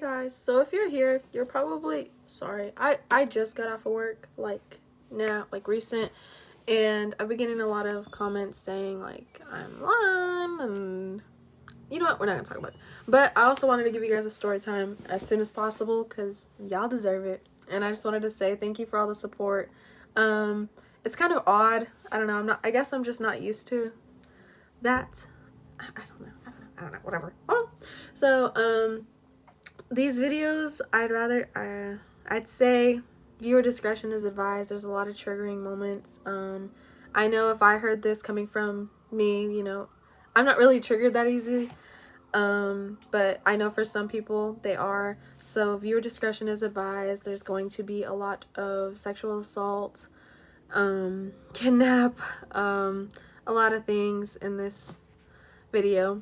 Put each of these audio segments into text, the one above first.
guys, so if you're here, you're probably sorry. I just got off of work like now, like recent, and I've been getting a lot of comments saying like I'm lying, and you know what, we're not gonna talk about it. But I also wanted to give you guys a story time as soon as possible because y'all deserve it, and I just wanted to say thank you for all the support. Um, it's kind of odd. I don't know. I guess I'm just not used to that. I don't know. I don't know. Whatever. Oh, so these videos, I'd say viewer discretion is advised. There's a lot of triggering moments. I know if I heard this coming from me, I'm not really triggered that easy. But I know for some people they are. So viewer discretion is advised. There's going to be a lot of sexual assault, kidnap, a lot of things in this video.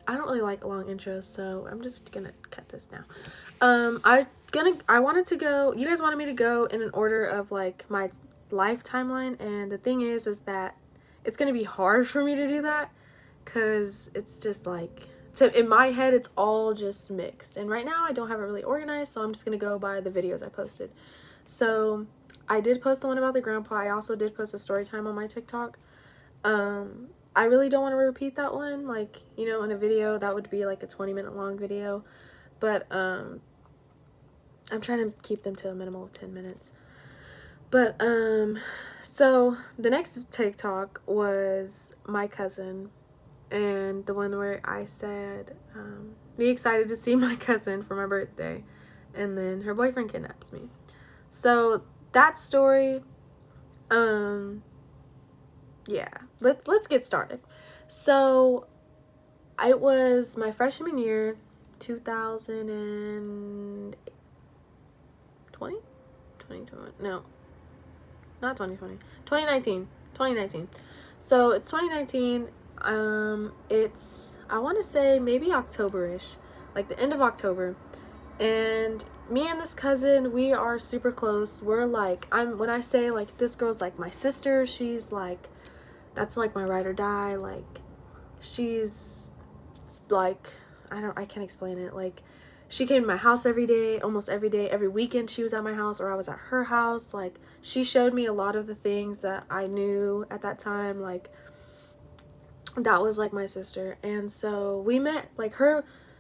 I don't really like long intros, so I'm just gonna cut this now. I wanted to go, you guys wanted me to go in an order of like my life timeline, and the thing is that it's gonna be hard for me to do that because it's just like, in my head it's all just mixed, and right now I don't have it really organized, so I'm just gonna go by the videos I posted. So I did post the one about the grandpa. I also did post a story time on my TikTok. I really don't want to repeat that one, like, in a video that would be like a 20-minute long video, but I'm trying to keep them to a minimal of 10 minutes. But so the next TikTok was my cousin, and the one where I said, be excited to see my cousin for my birthday, and then her boyfriend kidnaps me. So that story, yeah, let's get started. So it was my freshman year, 2020, no, not 2020, 2019. So it's 2019. It's, I want to say maybe October-ish, like the end of October. And me and this cousin, we are super close. We're like, when I say like this girl's like my sister, she's like, that's like my ride or die. Like, she's like, I can't explain it. Like, she came to my house every day, almost every day. Every weekend she was at my house or I was at her house. Like, she showed me a lot of the things that I knew at that time. Like, that was like my sister. And so we met, like,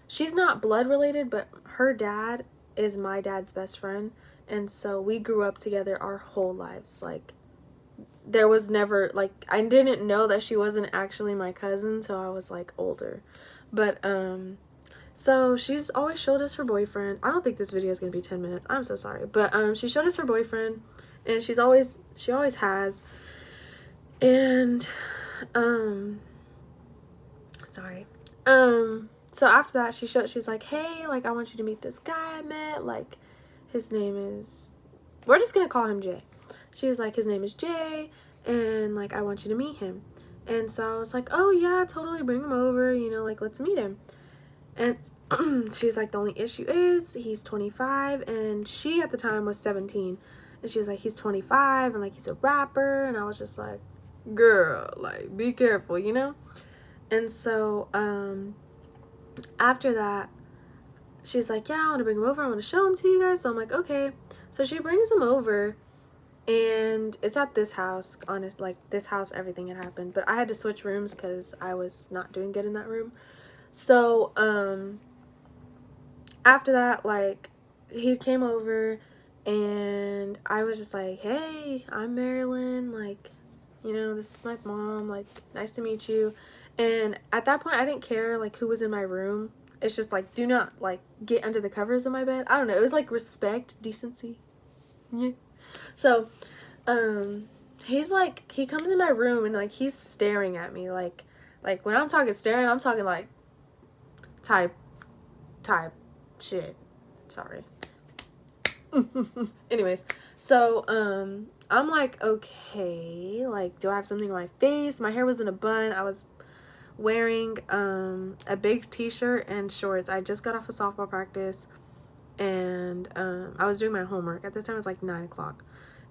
she's not blood related, but her dad is my dad's best friend. And so we grew up together our whole lives. Like, there was never, like, I didn't know that she wasn't actually my cousin till I was like older. But so she's always showed us her boyfriend. I don't think this video is gonna be 10 minutes, I'm so sorry, but she showed us her boyfriend, and she always has. And sorry, so after that she's like, hey, like, I want you to meet this guy I met, like, his name is, we're just gonna call him Jay. She was like, his name is Jay, and like, I want you to meet him. And so I was like, oh yeah, totally, bring him over, like, let's meet him. And she's like, the only issue is he's 25, and she at the time was 17, and she was like, he's 25 and like he's a rapper. And I was just like, girl, like, be careful, And so after that, she's like, yeah, I want to bring him over, I want to show him to you guys. So I'm like, okay. So she brings him over, and it's at this house. Honest, like, this house, everything had happened, but I had to switch rooms because I was not doing good in that room. So after that, like, he came over, and I was just like, hey, I'm Marilyn, like, this is my mom, like, nice to meet you. And at that point I didn't care like who was in my room. It's just like, do not like get under the covers of my bed. I don't know, it was like respect, decency, yeah. So he's like, he comes in my room, and like, he's staring at me, like when I'm talking staring, I'm talking like type shit, sorry. Anyways, so I'm like, okay, like, do I have something on my face? My hair was in a bun. I was wearing a big t-shirt and shorts. I just got off of softball practice, and I was doing my homework. At this time it was like 9 o'clock,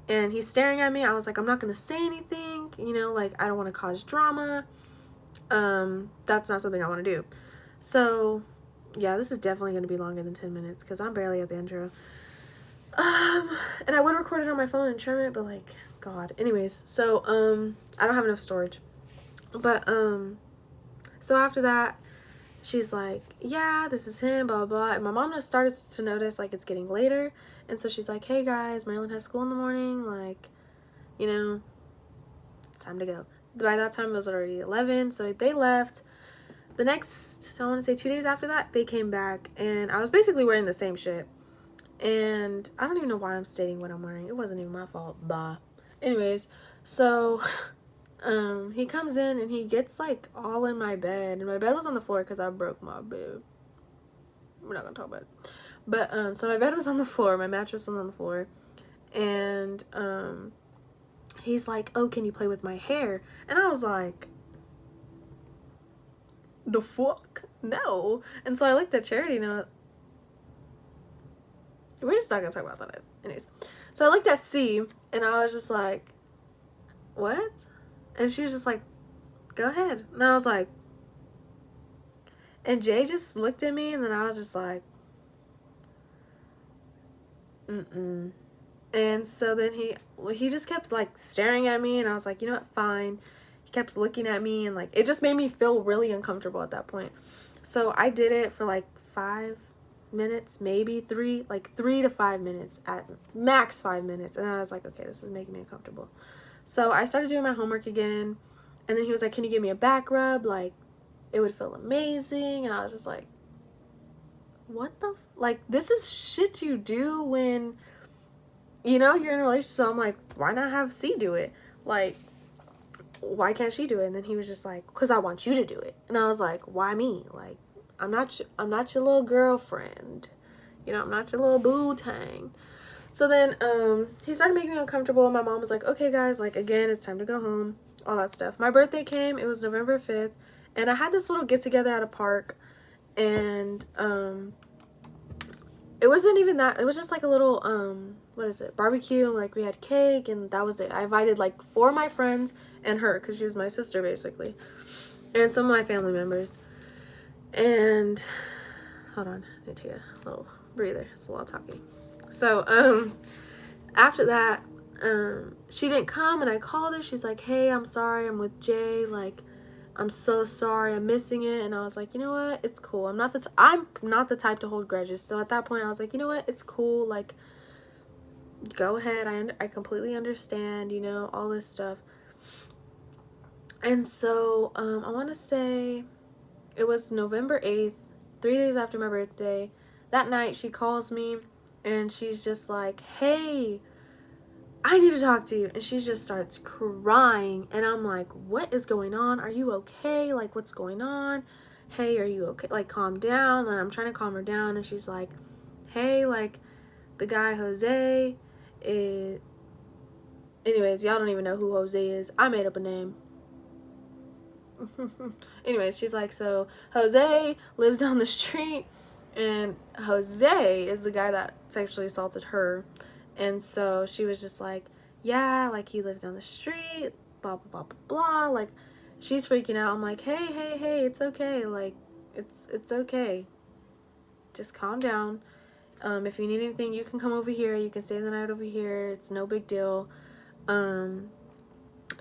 and he's staring at me. I was like, I'm not gonna say anything, like, I don't want to cause drama. That's not something I want to do. So yeah, this is definitely going to be longer than 10 minutes because I'm barely at the intro. And I would record it on my phone and trim it, but like, God. Anyways, so, I don't have enough storage. But, so after that, she's like, yeah, this is him, blah, blah, blah. And my mom just started to notice, like, it's getting later. And so she's like, hey, guys, Marilyn has school in the morning. Like, you know, it's time to go. By that time, it was already 11. So they left. The next, I want to say 2 days after that, they came back. And I was basically wearing the same shit. And I don't even know why I'm stating what I'm wearing. It wasn't even my fault. Bah. Anyways, so he comes in and he gets like all in my bed, and my bed was on the floor because I broke my bed. We're not gonna talk about it. But so my bed was on the floor, my mattress was on the floor, and he's like, oh, can you play with my hair? And I was like, the fuck? No. And so I looked at Charity and we're just not gonna talk about that. Anyways, so I looked at C and I was just like, what? And she was just like, go ahead. And I was like, and Jay just looked at me and then I was just like, mm-mm. And so then he just kept like staring at me, and I was like, you know what, fine. He kept looking at me, and like it just made me feel really uncomfortable at that point. So I did it for like 5 minutes, maybe 3 to 5 minutes, at max 5 minutes, and I was like, okay, this is making me uncomfortable. So I started doing my homework again, and then he was like, can you give me a back rub? Like, it would feel amazing. And I was just like, what the like, this is shit you do when, you know, you're in a relationship. So I'm like, why not have C do it? Like, why can't she do it? And then he was just like, because I want you to do it. And I was like, why me? Like, I'm not your little girlfriend. You know, I'm not your little boo tang. So then he started making me uncomfortable. My mom was like, okay, guys, like, again, it's time to go home. All that stuff. My birthday came. It was November 5th. And I had this little get-together at a park. And it wasn't even that. It was just like a little, what is it, barbecue. Like, we had cake, and that was it. I invited like 4 of my friends and her, because she was my sister, basically. And some of my family members. And, hold on. I need to take a little breather. It's a lot of talking. So, after that, she didn't come, and I called her. She's like, hey, I'm sorry. I'm with Jay. Like, I'm so sorry, I'm missing it. And I was like, you know what, it's cool. I'm not the type to hold grudges. So at that point I was like, you know what, it's cool, like, go ahead. I completely understand, you know, all this stuff. And so I want to say it was November 8th, 3 days after my birthday. That night she calls me and she's just like, hey, I need to talk to you. And she just starts crying. And I'm like, what is going on? Are you okay? Like, what's going on? Hey, are you okay? Like, calm down. And I'm trying to calm her down. And she's like, hey, like, the guy Jose is... Anyways, y'all don't even know who Jose is. I made up a name. Anyways, she's like, so Jose lives down the street. And Jose is the guy that sexually assaulted her. And so she was just like, yeah, like, he lives down the street, blah, blah, blah, blah, blah. Like, she's freaking out. I'm like, hey, it's okay. Like, it's okay. Just calm down. If you need anything, you can come over here. You can stay the night over here. It's no big deal.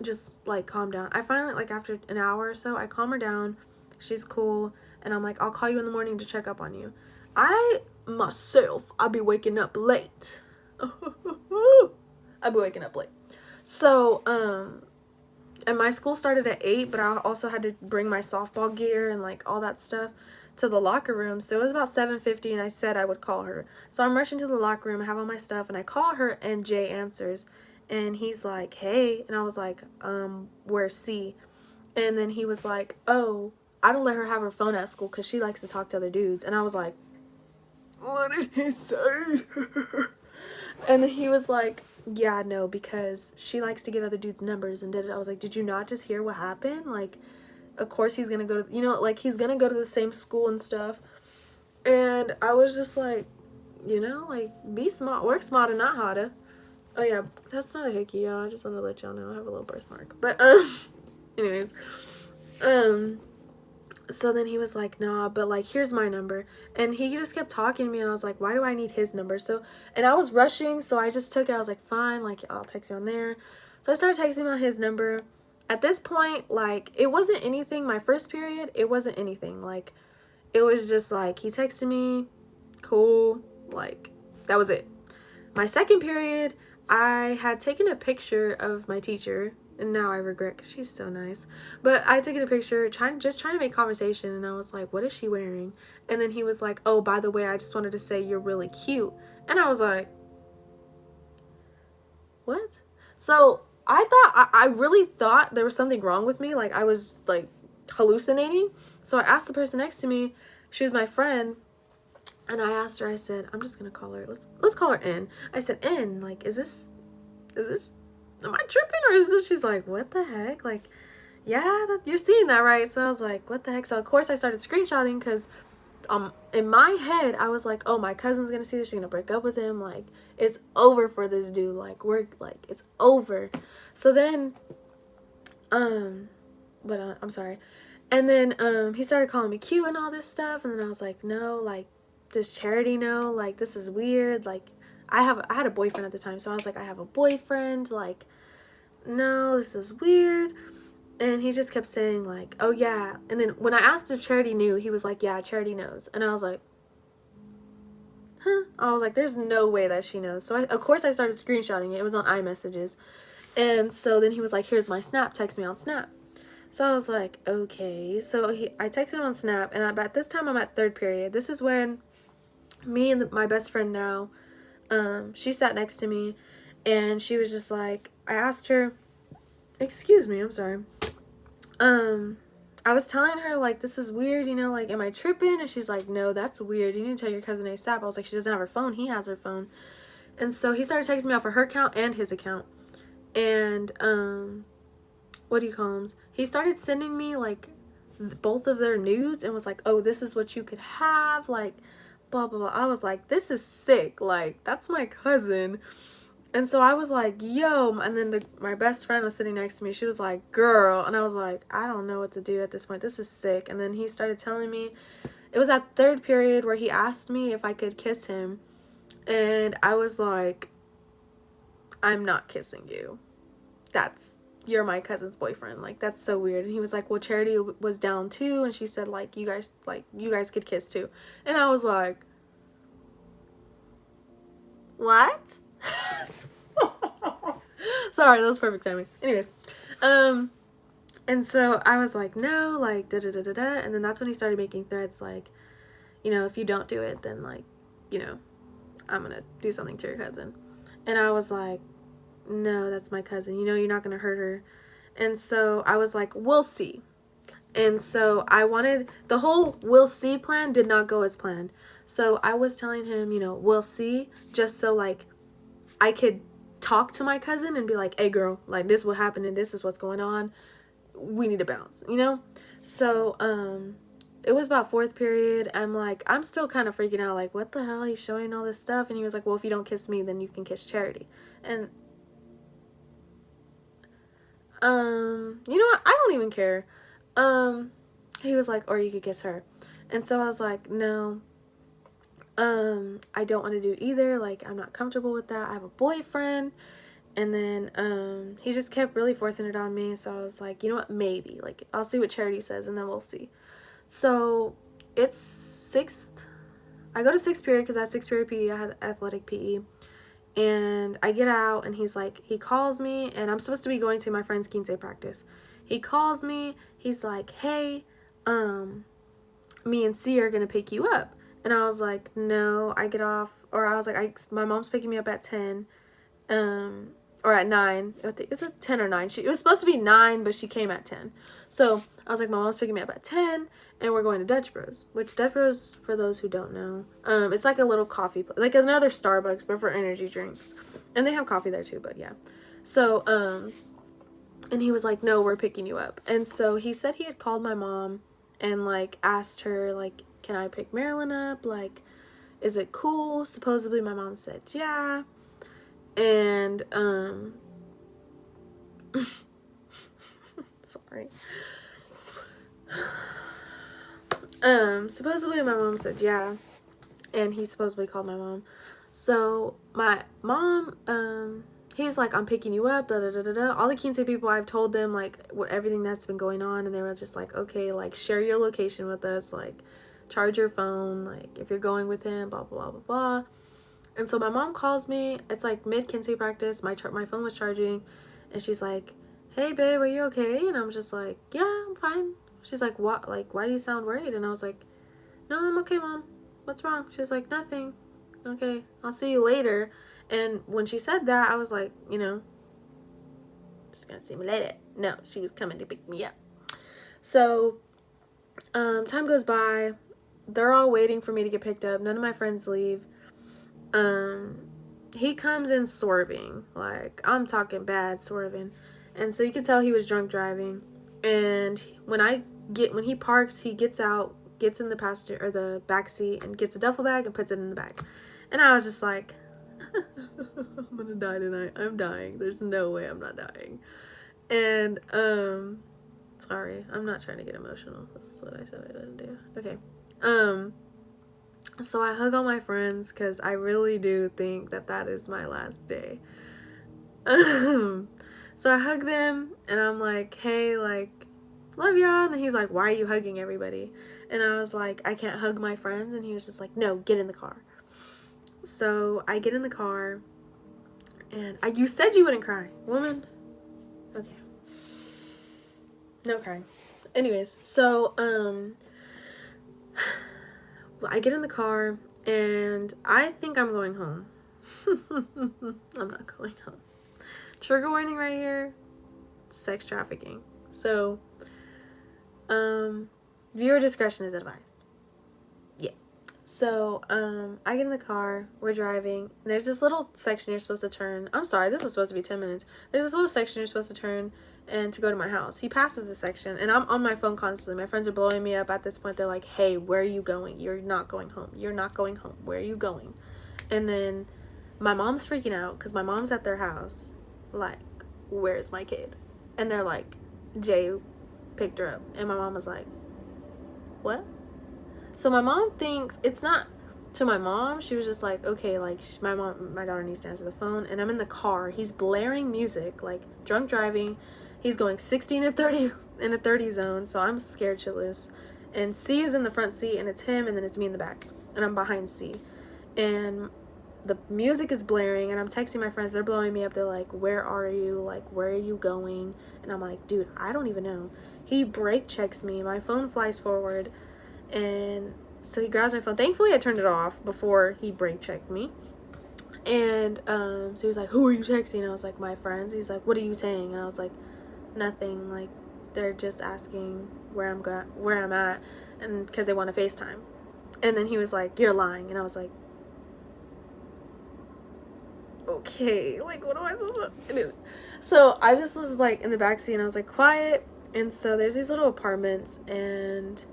Just, like, calm down. I finally, like, after an hour or so, I calm her down. She's cool. And I'm like, I'll call you in the morning to check up on you. I'll be waking up late. I'll be waking up late. So, and my school started at 8, but I also had to bring my softball gear and, like, all that stuff to the locker room. So it was about 7:50, and I said I would call her. So I'm rushing to the locker room, I have all my stuff, and I call her, and Jay answers. And he's like, hey. And I was like, where's C? And then he was like, oh, I don't let her have her phone at school because she likes to talk to other dudes. And I was like, what did he say? And then he was like, yeah, no, because she likes to get other dudes' numbers and did it. I was like, did you not just hear what happened? Like, of course he's gonna go to, you know, like, he's gonna go to the same school and stuff. And I was just like, you know, like, be smart, work smarter, not harder. Oh yeah, that's not a hickey, y'all. I just want to let y'all know I have a little birthmark. But anyways, So then he was like, nah, but like, here's my number. And he just kept talking to me, and I was like, why do I need his number? So, and I was rushing, so I just took it. I was like, fine, like, I'll text you on there. So I started texting him on his number. At this point, like, it wasn't anything. My first period, it wasn't anything. Like, it was just like, he texted me, cool, like, that was it. My second period, I had taken a picture of my teacher, and now I regret because she's so nice. But I taken a picture, just trying to make conversation, and I was like, "What is she wearing?" And then he was like, "Oh, by the way, I just wanted to say you're really cute." And I was like, "What?" So I really thought there was something wrong with me, like I was like hallucinating. So I asked the person next to me. She was my friend. And I asked her, I said, I'm just gonna call her, let's call her N. I said, N, like, is this, am I tripping or is this? She's like, what the heck? Like, yeah, you're seeing that, right? So I was like, what the heck? So of course I started screenshotting because in my head I was like, oh, my cousin's gonna see this, she's gonna break up with him, like, it's over for this dude, like, it's over. So then, I'm sorry. And then he started calling me cute and all this stuff, and then I was like, no, like, does Charity know? Like, this is weird. Like, I had a boyfriend at the time, so I was like, I have a boyfriend. Like, no, this is weird. And he just kept saying like, oh yeah. And then when I asked if Charity knew, he was like, yeah, Charity knows. And I was like, huh? I was like, there's no way that she knows. So of course I started screenshotting it. It was on iMessages. And so then he was like, here's my Snap. Text me on Snap. So I was like, okay. So I texted him on Snap, and at this time I'm at third period. This is when me and my best friend now, she sat next to me, and she was just like, I asked her, excuse me, I'm sorry. I was telling her, like, this is weird, you know, like, am I tripping? And she's like, no, that's weird. You need to tell your cousin ASAP. I was like, she doesn't have her phone. He has her phone. And so he started texting me off of her account and his account. And, what do you call them? He started sending me, like, both of their nudes and was like, oh, this is what you could have, like, blah, blah, blah. I was like, this is sick. Like, that's my cousin. And so I was like, yo. And then my best friend was sitting next to me. She was like, girl. And I was like, I don't know what to do at this point. This is sick. And then he started telling me, it was at third period where he asked me if I could kiss him. And I was like, I'm not kissing you. You're my cousin's boyfriend. Like, that's so weird. And he was like, well, Charity was down too. And she said, like, you guys could kiss too. And I was like, what? Sorry, that was perfect timing. Anyways, and so I was like, no, like, da-da-da-da-da. And then that's when he started making threats like, you know, if you don't do it, then, like, you know, I'm gonna do something to your cousin. And I was like, no, that's my cousin. You know, you're not gonna hurt her. And so I was like, we'll see. And so the whole we'll see plan did not go as planned. So I was telling him, you know, we'll see, just so, like, I could talk to my cousin and be like, hey, girl, like, this will happen and this is what's going on. We need to bounce, you know? So, it was about fourth period. I'm still kind of freaking out, like, what the hell? He's showing all this stuff. And he was like, well, if you don't kiss me, then you can kiss Charity. And, you know what? I don't even care. He was like, or you could kiss her. And so I was like, no, I don't want to do either. Like, I'm not comfortable with that. I have a boyfriend. And then, he just kept really forcing it on me. So I was like, you know what? Maybe. Like, I'll see what Charity says, and then we'll see. So it's I go to sixth period because I had sixth period PE. I had athletic PE. And I get out, and he's like, he calls me, and I'm supposed to be going to my friend's quince practice. He calls me. He's like, hey, me and C are going to pick you up. And I was like, no, I get off. Or I was like, my mom's picking me up at 10. Or at 9. Is it 10 or 9? It was supposed to be 9, but she came at 10. So I was like, my mom's picking me up at 10, and we're going to Dutch Bros. Which Dutch Bros, for those who don't know, it's like a little coffee, like another Starbucks, but for energy drinks. And they have coffee there too, but yeah. So, and he was like, no, we're picking you up. And so he said he had called my mom and, like, asked her, like, can I pick Marilyn up? Like, is it cool? Supposedly my mom said, yeah. And, sorry. Supposedly my mom said yeah, and he supposedly called my mom. So my mom, he's like, I'm picking you up, da da da da da. All the Quince people, I've told them like what everything that's been going on, and they were just like, okay, like share your location with us, like charge your phone, like if you're going with him, blah blah blah blah blah. And so my mom calls me. It's like mid Quince practice. My phone was charging, and she's like, "Hey babe, are you okay?" And I'm just like, "Yeah, I'm fine." She's like, "What? Like, why do you sound worried?" And I was like, "No, I'm okay, mom. What's wrong?" She's like, "Nothing." Okay, I'll see you later. And when she said that, I was like, just gonna see me later. No, she was coming to pick me up. So, time goes by. They're all waiting for me to get picked up. None of my friends leave. He comes in swerving. Like, I'm talking bad swerving. And so you can tell he was drunk driving. And when he parks, he gets out, gets in the passenger or the back seat and gets a duffel bag and puts it in the back. And I was just like, I'm gonna die tonight. I'm dying. There's no way I'm not dying. And sorry, I'm not trying to get emotional. This is what I said I didn't do. Okay. So I hug all my friends because I really do think that is my last day. So I hug them and I'm like, hey, like, love y'all. And then he's like, why are you hugging everybody? And I was like, I can't hug my friends. And he was just like, no, get in the car. So I get in the car and you said you wouldn't cry, woman. Okay. No crying. Anyways, so I get in the car and I think I'm going home. I'm not going home. Trigger warning right here. Sex trafficking. So viewer discretion is advised. Yeah. So I get in the car, we're driving, and there's this little section you're supposed to turn. I'm sorry, this was supposed to be 10 minutes. There's this little section you're supposed to turn and to go to my house. He passes the section and I'm on my phone constantly. My friends are blowing me up at this point. They're like, hey, where are you going? You're not going home. You're not going home. Where are you going? And then my mom's freaking out because my mom's at their house like, where's my kid? And they're like, Jay picked her up. And my mom was like, what? So my mom thinks it's not to my mom. She was just like, okay, like my daughter needs to answer the phone. And I'm in the car. He's blaring music, like drunk driving. He's going 16 to 30 in a 30 zone. So I'm scared shitless. And C is in the front seat and it's him and then it's me in the back. And I'm behind C. And the music is blaring and I'm texting my friends. They're blowing me up. They're like, where are you? Like, where are you going? And I'm like, dude, I don't even know. He brake checks me. My phone flies forward. And so he grabs my phone. Thankfully, I turned it off before he brake checked me. And so he was like, who are you texting? And I was like, my friends. He's like, what are you saying? And I was like, nothing. Like, they're just asking where I'm at, and because they want to FaceTime. And then he was like, you're lying. And I was like, okay, like, what am I supposed to do? So I just was like in the backseat and I was like, quiet. And so there's these little apartments and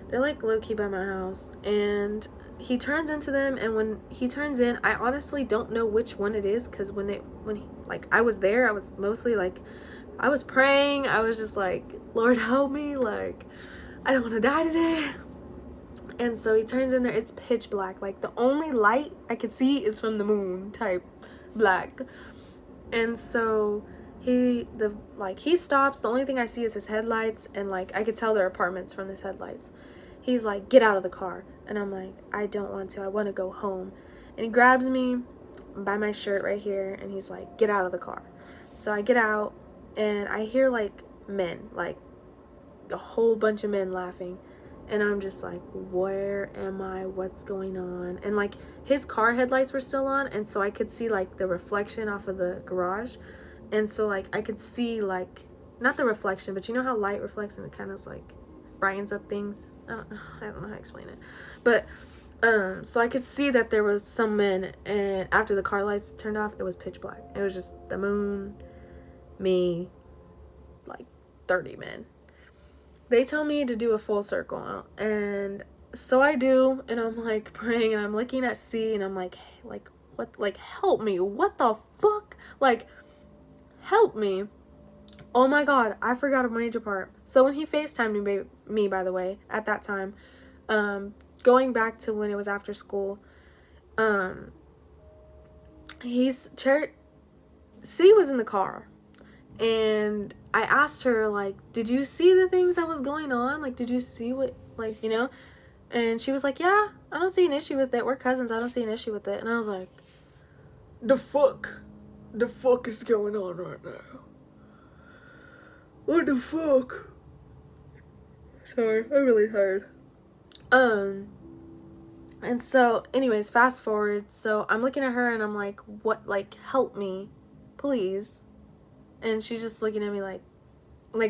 they're like low-key by my house. And he turns into them, and when he turns in, I honestly don't know which one it is, because when he, like, I was there, I was mostly like, I was praying. I was just like, Lord help me, like, I don't want to die today. And so he turns in there. It's pitch black. Like, the only light I could see is from the moon type black. And so he stops. The only thing I see is his headlights, and like I could tell they're apartments from his headlights. He's like, get out of the car. And I'm like, I don't want to. I want to go home. And he grabs me by my shirt right here, and he's like, get out of the car. So I get out, and I hear like men, like a whole bunch of men laughing. And I'm just like, where am I? What's going on? And like his car headlights were still on, and so I could see like the reflection off of the garage. And so like I could see like, not the reflection, but you know how light reflects and it kind of like brightens up things. I don't know how to explain it. But so I could see that there was some men, and after the car lights turned off, it was pitch black. It was just the moon, me, like 30 men. They tell me to do a full circle, and so I do, and I'm like praying, and I'm looking at C, and I'm like what, like, help me, what the fuck, like, help me. Oh my god, I forgot a major part. So when he FaceTimed me, by the way, at that time, Going back to when it was after school, C was in the car, and I asked her, like, did you see the things that was going on? Like, did you see what, like, you know? And she was like, yeah, I don't see an issue with it. We're cousins. I don't see an issue with it. And I was like, the fuck? The fuck is going on right now? What the fuck? Sorry, I'm really tired. And so, anyways, fast forward. So I'm looking at her and I'm like, what, like, help me, please. And she's just looking at me like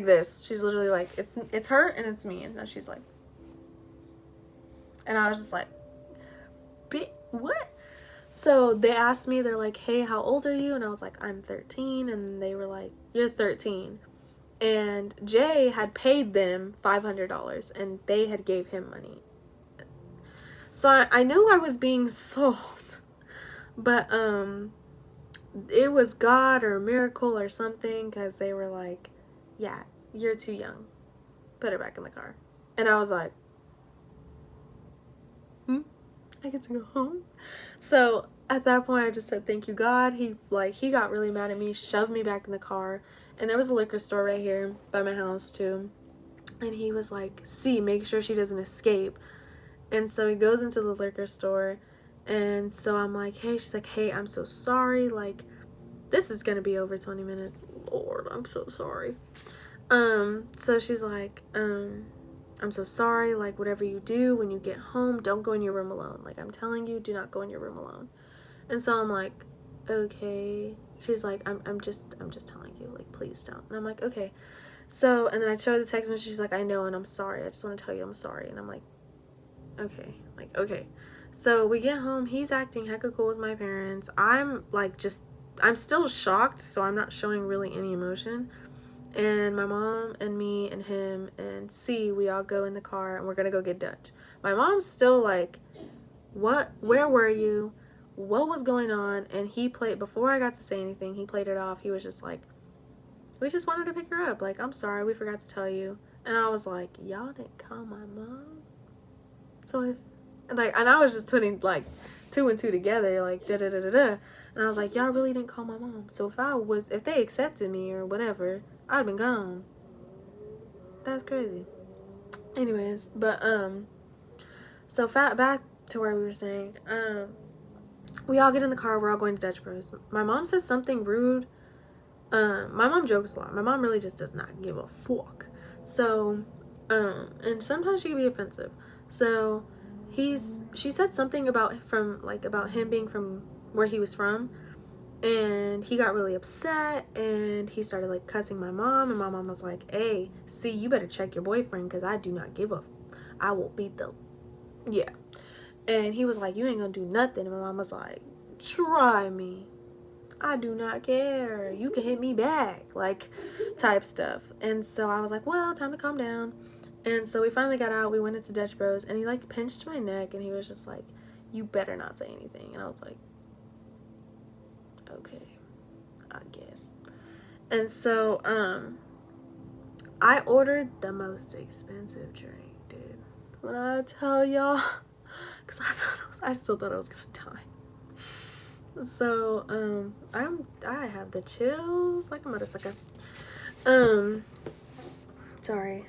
this. She's literally like, it's her and it's me. And now she's like, and I was just like, what? So they asked me, they're like, hey, how old are you? And I was like, I'm 13. And they were like, you're 13. And Jay had paid them $500 and they had gave him money. So I knew I was being sold, but it was God or a miracle or something, because they were like, yeah, you're too young, put her back in the car. And I was like, I get to go home. So at that point I just said, thank you, God. He got really mad at me, shoved me back in the car, and there was a liquor store right here by my house too, and he was like, see, make sure she doesn't escape. And so he goes into the liquor store, and so I'm like, hey, she's like, hey, I'm so sorry, like, this is gonna be over 20 minutes. Lord, I'm so sorry. So she's like, I'm so sorry, like, whatever you do when you get home, don't go in your room alone. Like, I'm telling you, do not go in your room alone. And so I'm like, okay. She's like, I'm just telling you, like, please don't. And I'm like, okay. So, and then I show her the text message, she's like, I know, and I'm sorry. I just want to tell you I'm sorry. And I'm like, okay. Like, okay. So we get home, he's acting hecka cool with my parents. I'm like, I'm still shocked, so I'm not showing really any emotion. And my mom and me and him and C, we all go in the car and we're gonna go get Dutch. My mom's still like, what, where were you, what was going on? And he played, before I got to say anything, he played it off. He was just like, we just wanted to pick her up, like, I'm sorry, we forgot to tell you. And I was like, y'all didn't call my mom? So if, like, and I was just putting like 2 and 2 together, like, da da da da da. And I was like, y'all really didn't call my mom. So if they accepted me or whatever, I'd have been gone. That's crazy. Anyways, but so back to where we were saying, we all get in the car, we're all going to Dutch Bros. My mom says something rude. My mom jokes a lot. My mom really just does not give a fuck. So, and sometimes she can be offensive. So she said something about him being from where he was from, and he got really upset and he started like cussing my mom, and my mom was like, hey, see, you better check your boyfriend, because I do not give a I will beat the, yeah. And he was like, you ain't gonna do nothing. And my mom was like, try me, I do not care, you can hit me back, like, type stuff. And so I was like, well, time to calm down. And so we finally got out, we went into Dutch Bros, and he like pinched my neck and he was just like, you better not say anything. And I was like, okay, I guess. And so I ordered the most expensive drink, dude. When I tell y'all, because I still thought I was gonna die. So I have the chills like a motherfucker. Sorry.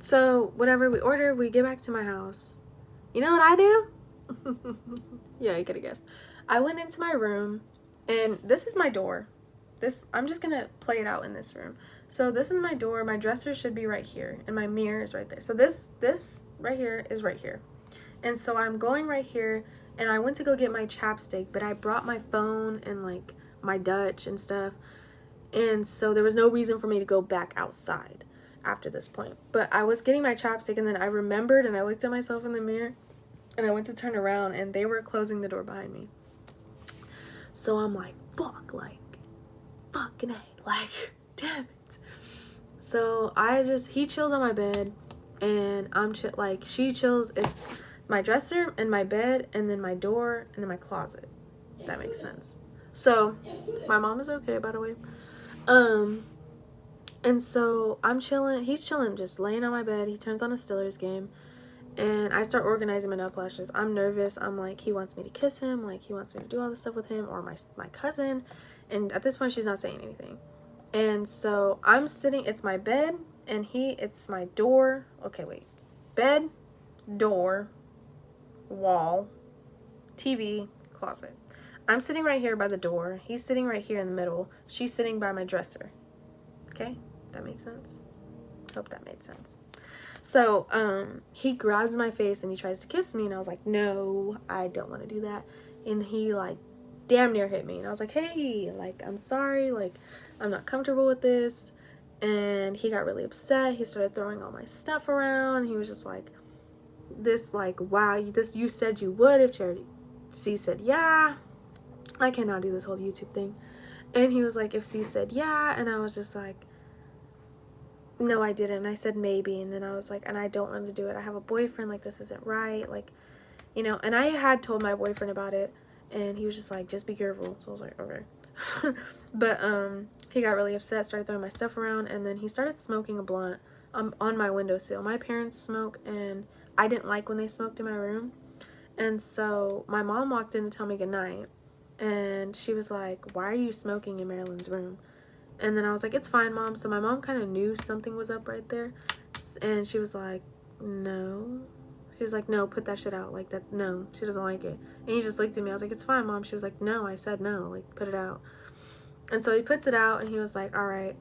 So whatever we order, we get back to my house. You know what I do? Yeah, you could have guessed. I went into my room, and this is my door. I'm just gonna play it out in this room. So this is my door. My dresser should be right here, and my mirror is right there. So this right here is right here. And so I'm going right here, and I went to go get my chapstick, but I brought my phone and like my Dutch and stuff. And so there was no reason for me to go back outside after this point. But I was getting my chapstick, and then I remembered, and I looked at myself in the mirror, and I went to turn around, and they were closing the door behind me. So I'm like, fuck, like, fucking A, like, damn it. So he chills on my bed, and she chills, it's my dresser and my bed, and then my door, and then my closet, if that makes sense. So my mom is okay, by the way. And so I'm chilling, he's chilling, just laying on my bed. He turns on a Steelers game, And I start organizing my nail polishes. I'm nervous. I'm like, he wants me to kiss him. Like, he wants me to do all this stuff with him, or my cousin. And at this point, she's not saying anything. And so I'm sitting, it's my bed, and it's my door. Okay, wait. Bed, door, wall, TV, closet. I'm sitting right here by the door. He's sitting right here in the middle. She's sitting by my dresser. Okay? That makes sense? Hope that made sense. So, he grabs my face and he tries to kiss me, and I was like, no, I don't want to do that. And he, like, damn near hit me. And I was like, hey, like, I'm sorry, like, I'm not comfortable with this. And he got really upset. He started throwing all my stuff around. He was just like, this, like, wow, you said you would if Charity C said yeah. I cannot do this whole YouTube thing. And he was like, if C said yeah. And I was just like, no, I didn't. I said maybe. And then I was like, and I don't want to do it. I have a boyfriend. Like, this isn't right. Like, you know, and I had told my boyfriend about it, and he was just like, just be careful. So I was like, okay. But he got really upset, started throwing my stuff around, and then he started smoking a blunt on my windowsill. My parents smoke, and I didn't like when they smoked in my room. And so my mom walked in to tell me goodnight, and she was like, why are you smoking in Marilyn's room? And then I was like, it's fine, Mom. So my mom kind of knew something was up right there. And she was like, no. She was like, no, put that shit out. Like, that, no, she doesn't like it. And he just looked at me. I was like, it's fine, Mom. She was like, no, I said no. Like, put it out. And so he puts it out, and he was like, all right.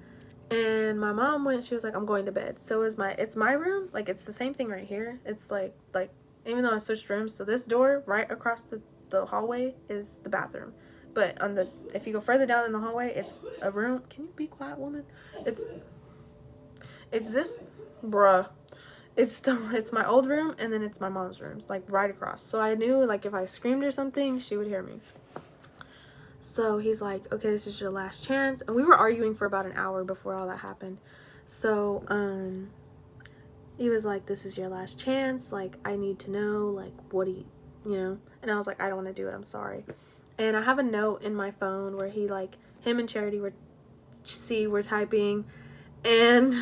And my mom went, she was like, I'm going to bed. So it's my room. Like, it's the same thing right here. It's like, even though I switched rooms, so this door right across the hallway is the bathroom. But if you go further down in the hallway, it's a room. Can you be quiet, woman? It's this, bruh. It's my old room, and then it's my mom's rooms, like right across. So I knew, like, if I screamed or something, she would hear me. So he's like, okay, this is your last chance. And we were arguing for about an hour before all that happened. So he was like, this is your last chance. Like, I need to know, like, what do you know? And I was like, I don't want to do it. I'm sorry. And I have a note in my phone where him and Charity were typing, and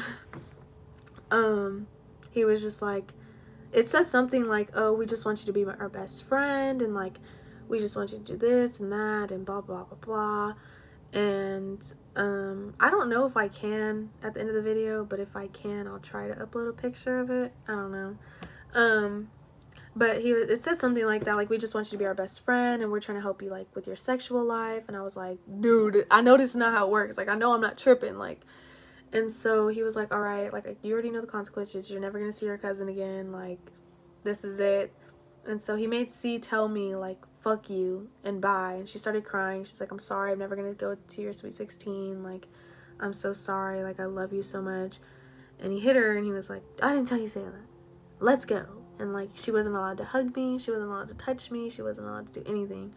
he was just like, it says something like, oh, we just want you to be our best friend, and like, we just want you to do this and that, and blah blah blah blah. And I don't know if I can at the end of the video, but if I can, I'll try to upload a picture of it. I don't know. But it says something like that, like, we just want you to be our best friend, and we're trying to help you, like, with your sexual life. And I was like, dude, I know this is not how it works. Like, I know I'm not tripping. Like, and so he was like, all right, like, you already know the consequences. You're never going to see your cousin again. Like, this is it. And so he made C tell me, like, fuck you and bye. And she started crying. She's like, I'm sorry. I'm never going to go to your sweet 16. Like, I'm so sorry. Like, I love you so much. And he hit her, and he was like, I didn't tell you to say that. Let's go. And, like, she wasn't allowed to hug me. She wasn't allowed to touch me. She wasn't allowed to do anything.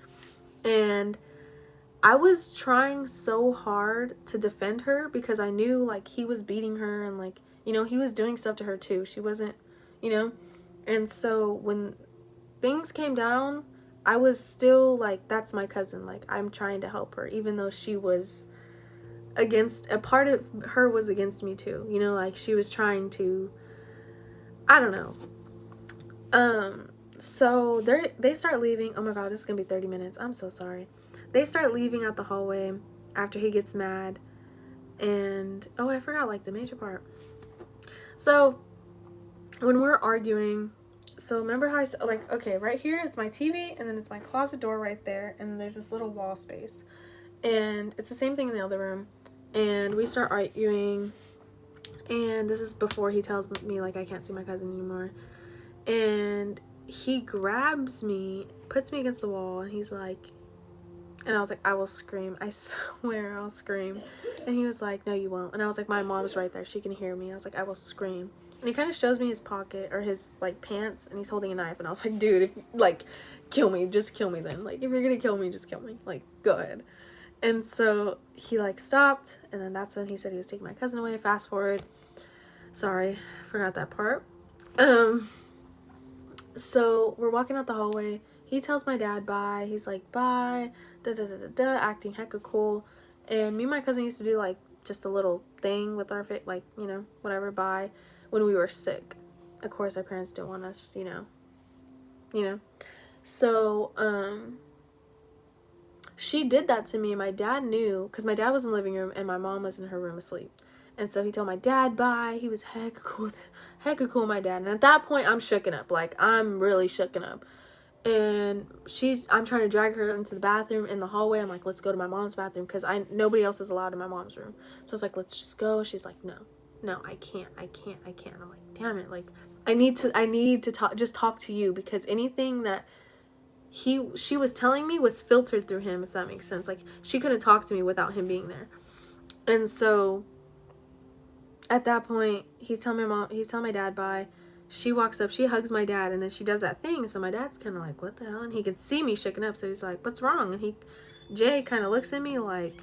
And I was trying so hard to defend her because I knew, like, he was beating her, and, like, you know, he was doing stuff to her too. She wasn't, you know. And so when things came down, I was still like, that's my cousin. Like, I'm trying to help her, even though she was a part of her was against me too. You know, like, she was trying to, I don't know. So they start leaving. Oh my god, this is gonna be 30 minutes. I'm so sorry. They start leaving out the hallway after he gets mad. And oh, I forgot, like, the major part. So when we're arguing, so remember how I said, like, okay, right here it's my TV, and then it's my closet door right there, and there's this little wall space, and it's the same thing in the other room. And we start arguing, and this is before he tells me, like, I can't see my cousin anymore. And he grabs me, puts me against the wall, and he's like, and I was like, I will scream. I swear I'll scream. And he was like, no, you won't. And I was like, my mom's right there. She can hear me. I was like, I will scream. And he kind of shows me his pocket, or his, like, pants, and he's holding a knife. And I was like, dude, if, like, kill me. Just kill me then. Like, if you're gonna kill me, just kill me. Like, go ahead. And so he, like, stopped, and then that's when he said he was taking my cousin away. Fast forward. Sorry, forgot that part. So we're walking out the hallway. He tells my dad bye. He's like, bye, da da da da da, acting hecka cool. And me and my cousin used to do, like, just a little thing with our like, you know, whatever, bye, when we were sick. of course our parents didn't want us, you know. So she did that to me, and my dad knew, because my dad was in the living room and my mom was in her room asleep. And so he told my dad bye. He was hecka cool, my dad. And at that point, I'm shooken up. Like, I'm really shooken up. And I'm trying to drag her into the bathroom in the hallway. I'm like, let's go to my mom's bathroom, because nobody else is allowed in my mom's room. So it's like, let's just go. She's like, no, I can't. I'm like, damn it. Like, I need to talk to you, because anything that she was telling me was filtered through him, if that makes sense. Like, she couldn't talk to me without him being there. And so at that point, he's telling my dad bye. She walks up, she hugs my dad, and then she does that thing. So my dad's kind of like, what the hell? And he could see me shaking up, so he's like, what's wrong? And Jay kind of looks at me like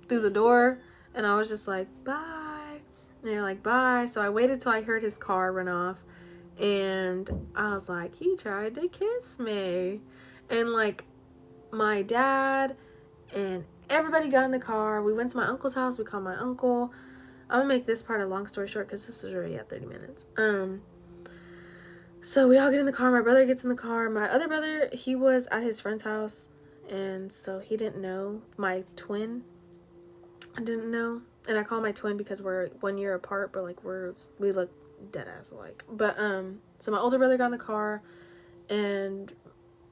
through the door, and I was just like, bye. And they're like, bye. So I waited till I heard his car run off, and I was like, he tried to kiss me. And like, my dad and everybody got in the car. We went to my uncle's house. We called my uncle. I'm gonna make this part a long story short, because this is already at 30 minutes. So we all get in the car. My brother gets in the car. My other brother, he was at his friend's house, and so he didn't know. My twin, I didn't know. And I call my twin because we're 1 year apart, but like we look dead ass alike. But so my older brother got in the car and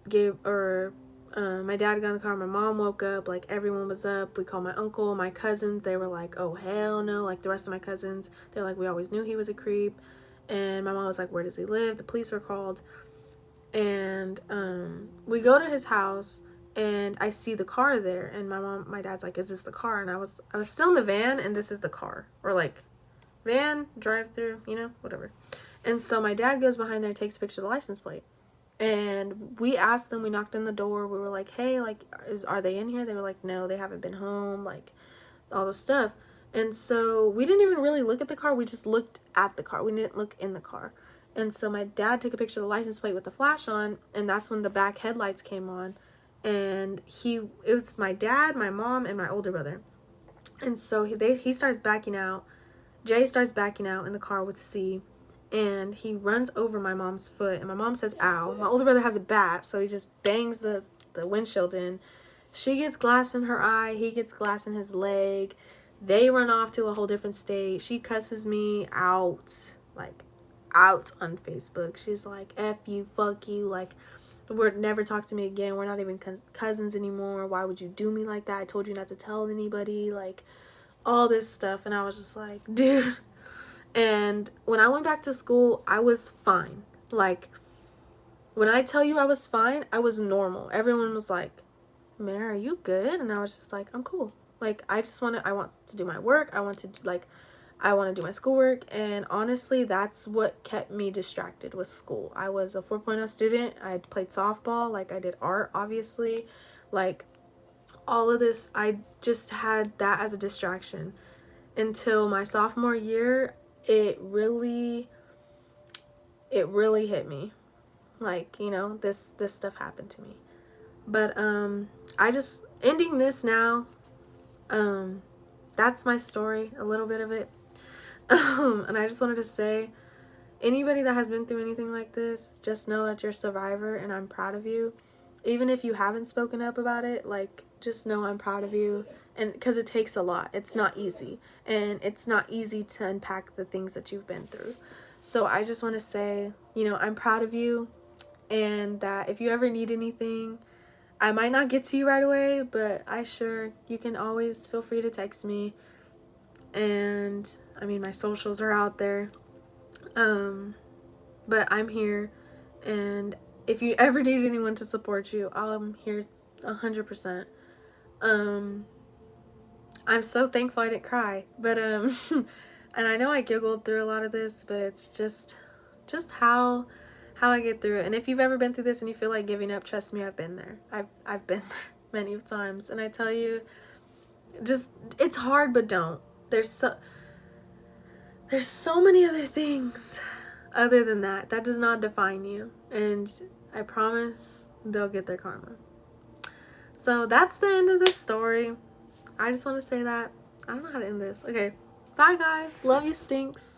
my dad got in the car. My mom woke up. Like, everyone was up. We called my uncle, my cousins. They were like, oh hell no. Like, the rest of my cousins, they're like, we always knew he was a creep. And my mom was like, where does he live? The police were called. And we go to his house, and I see the car there, and my dad's like, is this the car? And I was still in the van, and this is the car. Or like, van, drive through, whatever. And so my dad goes behind there and takes a picture of the license plate. And we asked them, we knocked on the door, we were like, hey, like, are they in here? They were like, no, they haven't been home, like, all this stuff. And so we didn't even really look at the car, we just looked at the car, we didn't look in the car. And so my dad took a picture of the license plate with the flash on, and that's when the back headlights came on. And it was my dad, my mom, and my older brother. And so he starts backing out. Jay starts backing out in the car with C, and he runs over my mom's foot, and my mom says, ow. My older brother has a bat, so he just bangs the windshield in. She gets glass in her eye, he gets glass in his leg. They run off to a whole different state. She cusses me out, like, out on Facebook. She's like, F you, fuck you, like, never talk to me again. We're not even cousins anymore. Why would you do me like that? I told you not to tell anybody, like, all this stuff. And I was just like, dude. And when I went back to school, I was fine. Like, when I tell you I was fine, I was normal. Everyone was like, Mare, are you good? And I was just like, I'm cool. Like, I want to do my work. I want to do my schoolwork. And honestly, that's what kept me distracted, was school. I was a 4.0 student. I played softball. Like, I did art, obviously. Like, all of this, I just had that as a distraction. Until my sophomore year, it really hit me. Like, this stuff happened to me. But I just ending this now. That's my story, a little bit of it. And I just wanted to say, anybody that has been through anything like this, just know that you're a survivor, and I'm proud of you. Even if you haven't spoken up about it, like, just know I'm proud of you. And because it takes a lot. It's not easy. And it's not easy to unpack the things that you've been through. So I just want to say, I'm proud of you. And that if you ever need anything, I might not get to you right away, but you can always feel free to text me. And, I mean, my socials are out there. But I'm here. And if you ever need anyone to support you, I'm here 100%. I'm so thankful I didn't cry, but and I know I giggled through a lot of this, but it's just how I get through it. And if you've ever been through this and you feel like giving up, trust me, I've been there. I've been there many times, and I tell you, just, it's hard, but don't. There's so many other things other than that does not define you, and I promise they'll get their karma. So that's the end of this story. I just want to say that. I don't know how to end this. Okay. Bye, guys. Love you, stinks.